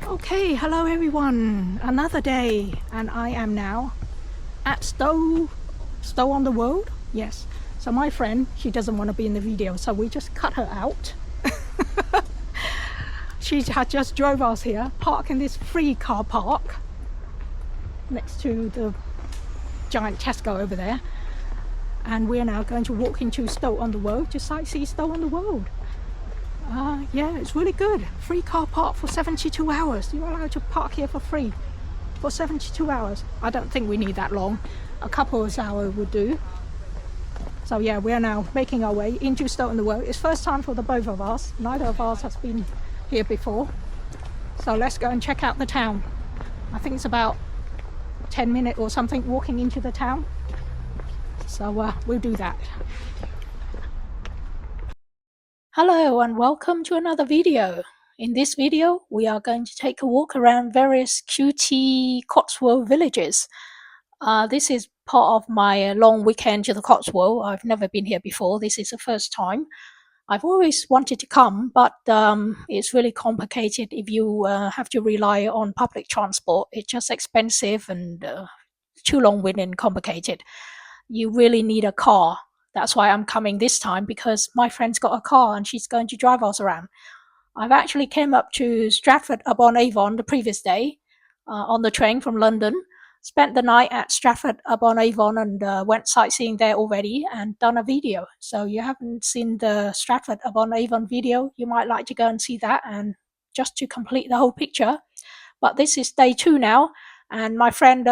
Okay, hello everyone. Another day, and I am now at Stow-on-the-Wold. Yes. So my friend, she doesn't want to be in the video, so we just cut her out. She had just drove us here, parked in this free car park next to the giant Tesco over there, and we're now going to walk into Stow-on-the-Wold to sightsee Stow-on-the-Wold. Yeah, it's really good. Free car park for 72 hours. You're allowed to park here for free for 72 hours. I don't think we need that long. A couple of hours would do. So yeah, we're now making our way into Stow-on-the-Wold. It's first time for the both of us. Neither of us has been here before. So let's go and check out the town. I think it's about 10 minutes or something walking into the town. So we'll do that. Hello and welcome to another video. In this video, we are going to take a walk around various cutie Cotswold villages. This is part of my long weekend to the Cotswold. I've never been here before. This is the first time. I've always wanted to come, but it's really complicated if you have to rely on public transport. It's just expensive and too long-winded and complicated. You really need a car. That's why I'm coming this time, because my friend's got a car and she's going to drive us around. I've actually came up to Stratford-upon-Avon the previous day on the train from London, spent the night at Stratford-upon-Avon and went sightseeing there already and done a video. So you haven't seen the Stratford-upon-Avon video, you might like to go and see that, and just to complete the whole picture. But this is day 2 now, and my friend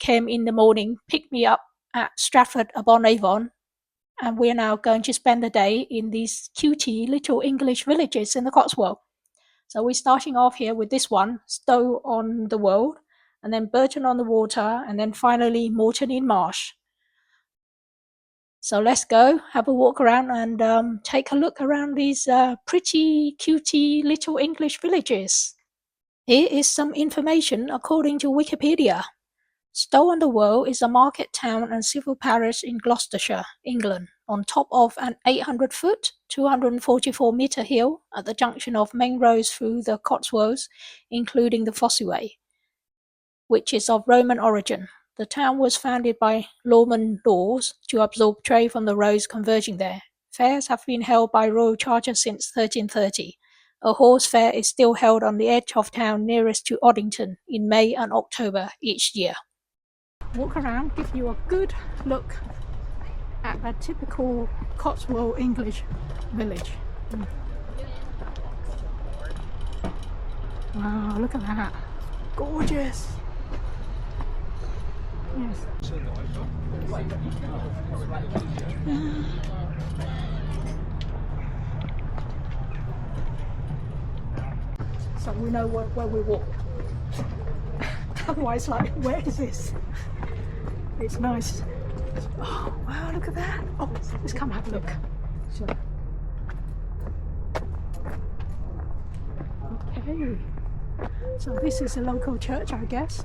came in the morning, picked me up at Stratford-upon-Avon, and we're now going to spend the day in these cutie little English villages in the Cotswold. So we're starting off here with this one, Stow-on-the-Wold, and then Burton-on-the-Water, and then finally Moreton-in-Marsh. So let's go have a walk around and take a look around these pretty cutie little English villages. Here is some information according to Wikipedia. Stow-on-the-Wold is a market town and civil parish in Gloucestershire, England, on top of an 800-foot, 244-metre hill at the junction of main roads through the Cotswolds, including the Fosseway, which is of Roman origin. The town was founded by Norman Lords to absorb trade from the roads converging there. Fairs have been held by royal charter since 1330. A horse fair is still held on the edge of town nearest to Oddington in May and October each year. Walk around, give you a good look at a typical Cotswold English village. Wow, look at that. Gorgeous. Yes. So we know where we walk. Otherwise, like, where is this? It's nice. Oh, wow, look at that. Oh, let's come have a look. Sure. Okay. So this is a local church, I guess.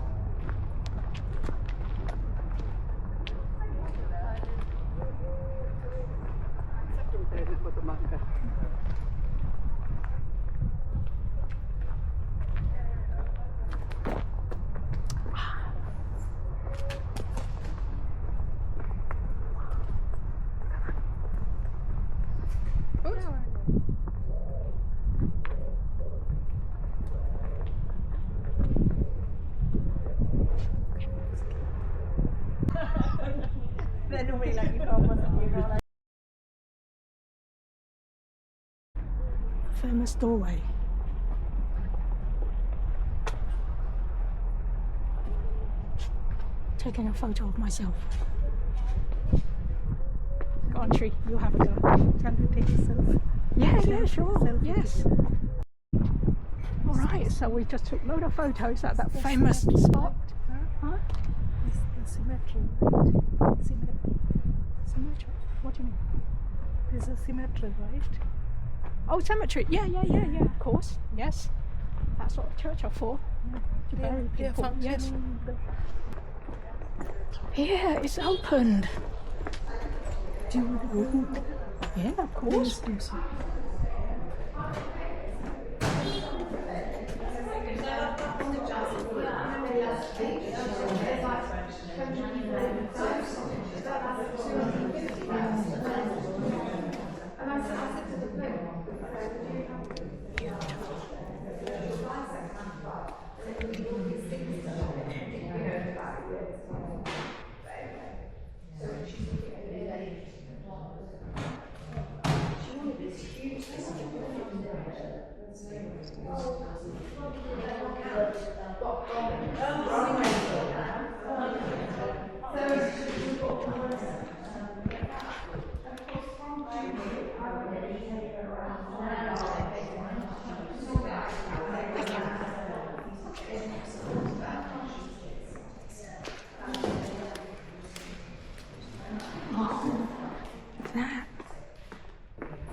Famous doorway. Taking a photo of myself. Go on, Tree, you have a go. Can you take a selfie? Yeah, sure. Selfie. Yes. Alright, so we just took a load of photos at that famous spot. Huh? It's the cemetery, right? Cemetery? What do you mean? There's a cemetery, right? Oh, cemetery. Yeah, of course. Yes. That's what church are for. To bury people. Yes. Here, it's opened. Do you want to go? Yeah, of course.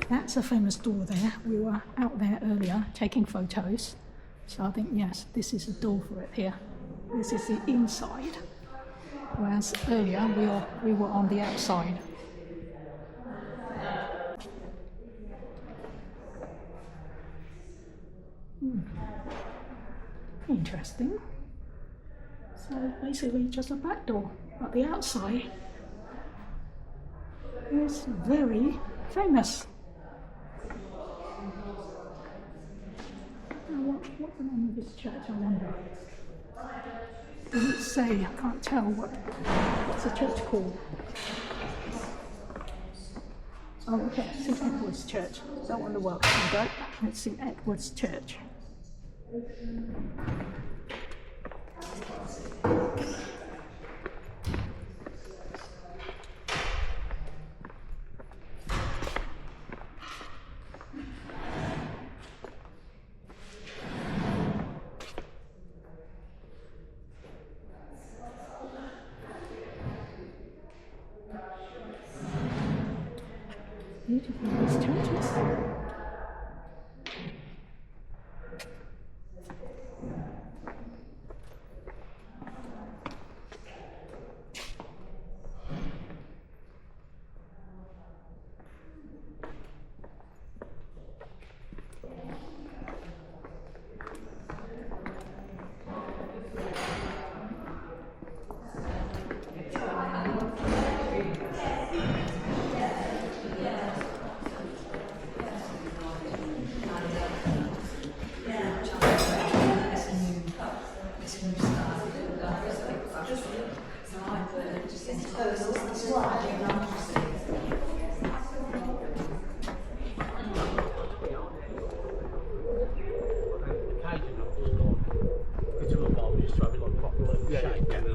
That's a famous door there. We were out there earlier taking photos. So I think, yes, this is a door for it here. This is the inside. Whereas earlier we were on the outside. Interesting. So basically just a back door. But the outside is very famous. What's the name of this church, I wonder? Doesn't say, I can't tell what's the church called. Oh, okay, St. Edward's Church. Stow-on-the-Wold. Okay, it's St. Edward's Church. Beautiful, these churches.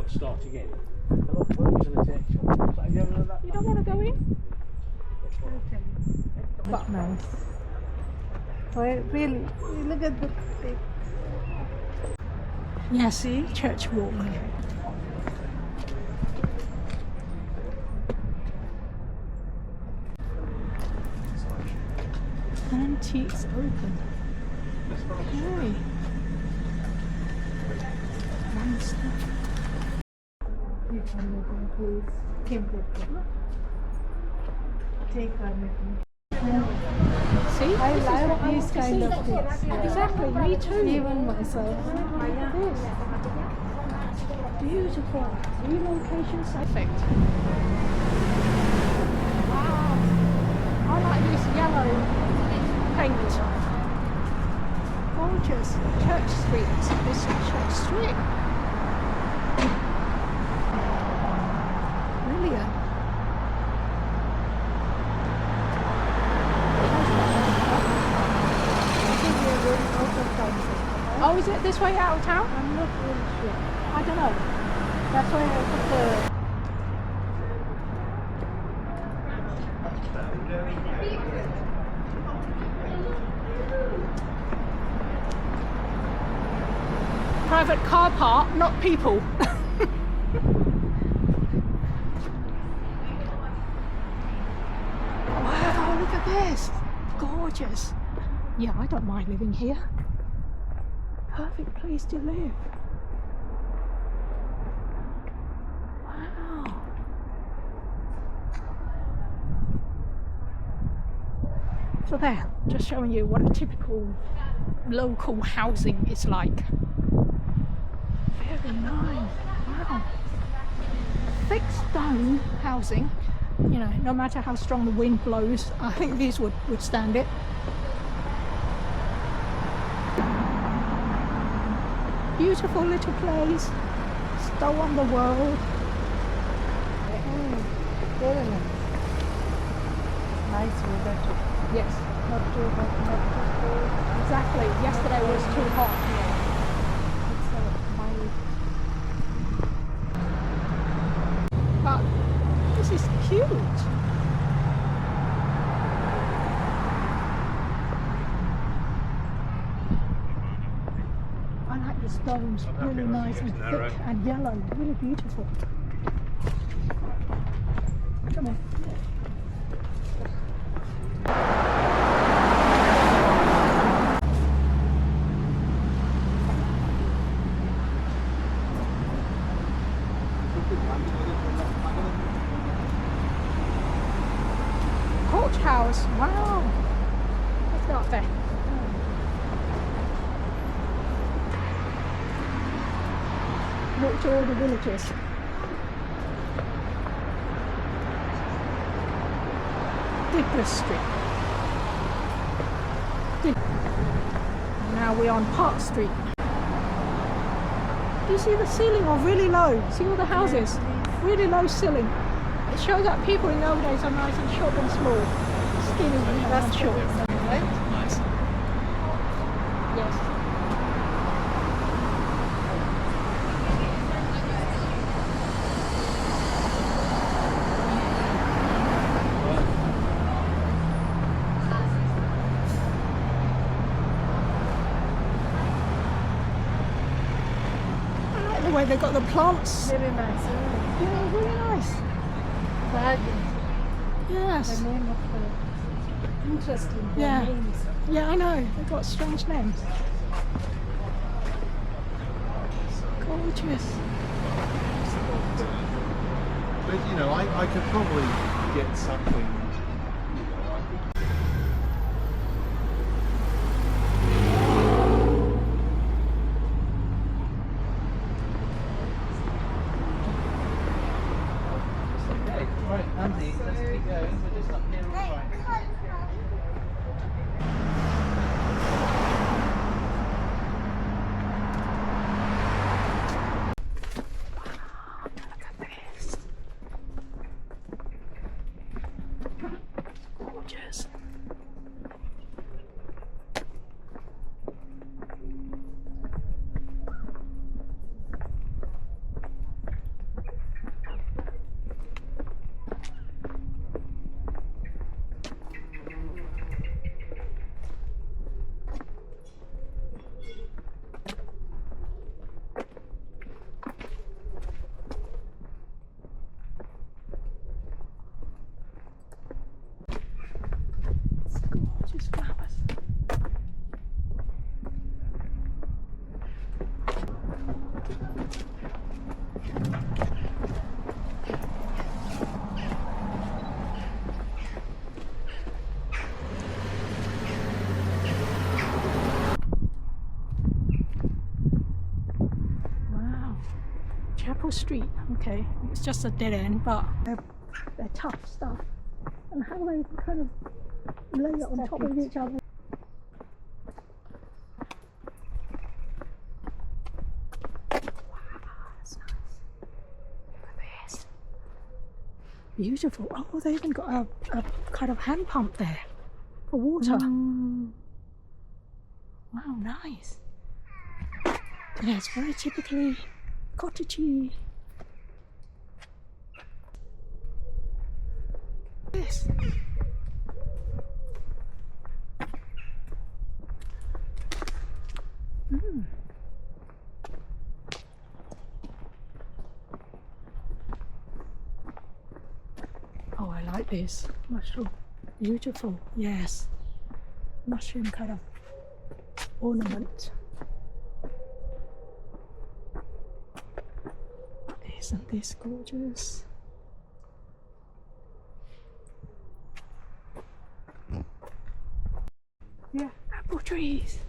Start again. You don't want to go in? But nice. Well, really, look at the big. Yeah, see? Church wall. Antiques open. Okay. Nice stuff. You can look and please. Take one with me. See? I love these kind of things. Yeah. Exactly, me too. Even myself. Look at this. Beautiful. Relocation perfect. Wow. I like this yellow paint. Gorgeous. Church Street. This is Church Street. Brilliant. Oh, is it this way out of town? I'm not really sure. I don't know. That's why I put the. Private car park, not people. Wow, look at this. Gorgeous. Yeah, I don't mind living here. Perfect place to live. Wow. So there, just showing you what a typical local housing is like. Very nice. Wow. Thick stone housing. You know, no matter how strong the wind blows, I think these would withstand it. Beautiful little place. Stow-on-the-Wold. Very nice. Nice weather too. Yes. Not too hot, not too cold. exactly. Yesterday was too hot. But this is cute. I like the stones, really nice and thick and yellow, really beautiful. Come on. Coach house, wow. Let's go up there. Walk to all the villages. Dicker Street. Now we're on Park Street. Do you see the ceiling are really low? See all the houses? Really low ceiling. It shows that people in the old days are nice and short and small. Skinny and short. Right? Nice. Yes. I like the way they got the plants. Very nice. Yeah, really nice. Dragon. Yes. The name of the interesting. The Yeah. names. Yeah, I know. They've got strange names. Gorgeous. But you know, I could probably get something. Okay, right, Andy, let's keep going. We're just up here, all right. Look at this. Gorgeous. Gorgeous flowers. Wow. Chapel Street. Okay, it's just a dead end, but they're tough stuff. And how they kind of lay it on top of each other. Wow, that's nice. Look at this. Beautiful. Oh, they even got a kind of hand pump there for water. Wow, nice. Yeah, it's very typically cottagey. This. Oh, I like this mushroom. Beautiful. Yes. Mushroom kind of ornament. Isn't this gorgeous? Yeah. Apple trees.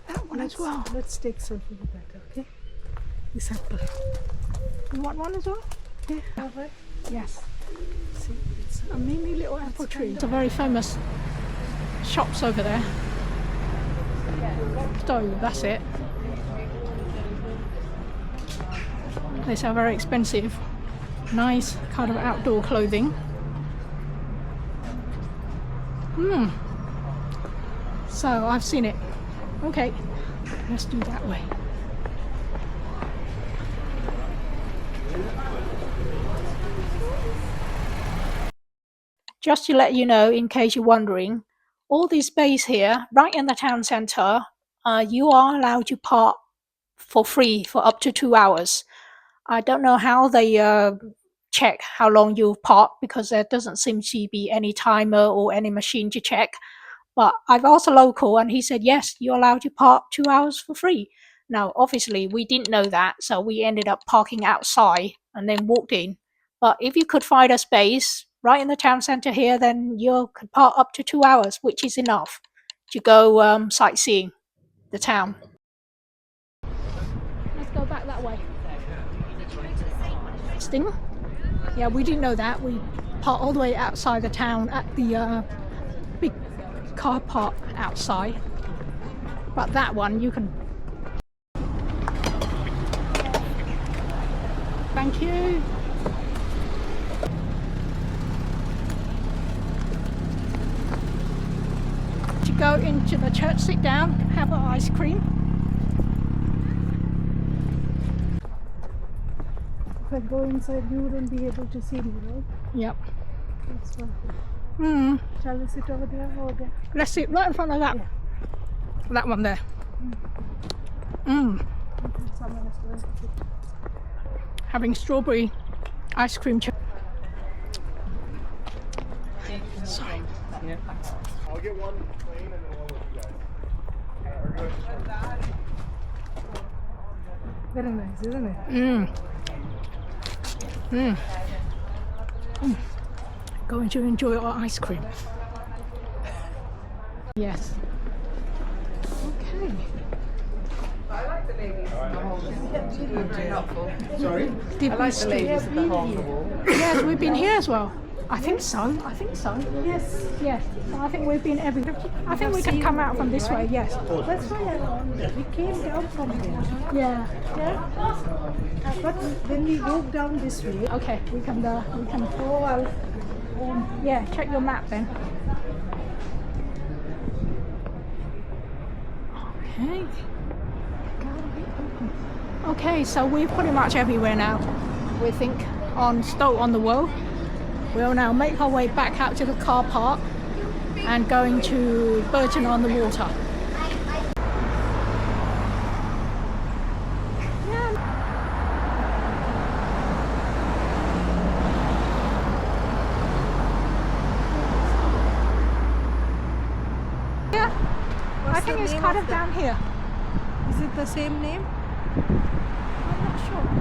That one as well. Let's take selfie with that, okay? This apple. You want one as well? Yeah. All right. Yes. See, it's A mini little apple tree. It's a very famous shops over there. Stow, that's it. They sell very expensive, nice kind of outdoor clothing. So I've seen it. Okay, let's do that way. Just to let you know, in case you're wondering, all these bays here, right in the town centre, you are allowed to park for free for up to 2 hours. I don't know how they check how long you park, because there doesn't seem to be any timer or any machine to check. But I've asked a local and he said, yes, you're allowed to park 2 hours for free. Now, obviously, we didn't know that, so we ended up parking outside and then walked in. But if you could find a space right in the town centre here, then you could park up to 2 hours, which is enough to go sightseeing the town. Let's go back that way. Sting? Yeah, we didn't know that. We parked all the way outside the town at the big car park outside. But that one you can. Thank you. To go into the church, sit down, have an ice cream. If I go inside, you wouldn't be able to see me, right? Yep. That's fine. Shall we sit over there or there? Let's sit right in front of that. Yeah. That one there. Okay, someone is going to sit. Having strawberry ice cream. Sorry. Yeah. I'll get one plain and then one with you guys. Very nice, isn't it? Going to enjoy our ice cream. Yes. Okay. I like the ladies in the hole. Very helpful. Sorry? Did I we like the stay? ladies in the hole on the wall. Yes, we've been here as well. I think so. I think so. Yes. Yes. I think we've been everywhere. I think we can come out from this way. Yes. That's why we came down from there. Yeah. Yeah. But when we walk down this way, Okay. We can. oh, Yeah. Check your map then. Okay. Okay. So we're pretty much everywhere now. We think on Stow-on-the-Wold. We'll now make our way back out to the car park and going to Burton-on-the-Water. Yeah, I think it's kind of down here. is it the same name? I'm not sure.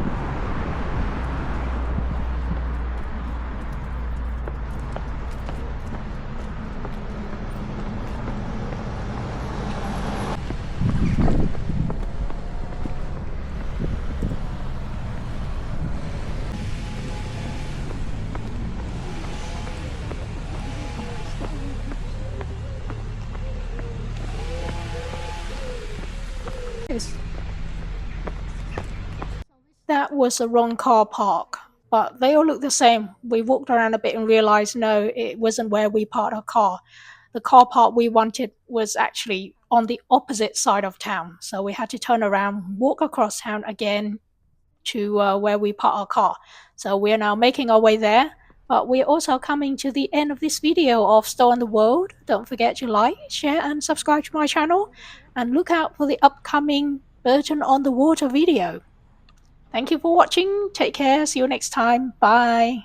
That was the wrong car park, but they all look the same. We walked around a bit and realized no, it wasn't where we parked our car. The car park we wanted was actually on the opposite side of town, so we had to turn around, walk across town again to where we parked our car. So we are now making our way there. But we're also coming to the end of this video of Stow-on-the-Wold. Don't forget to like, share and subscribe to my channel. And look out for the upcoming Burton-on-the-Water video. Thank you for watching. Take care. See you next time. Bye.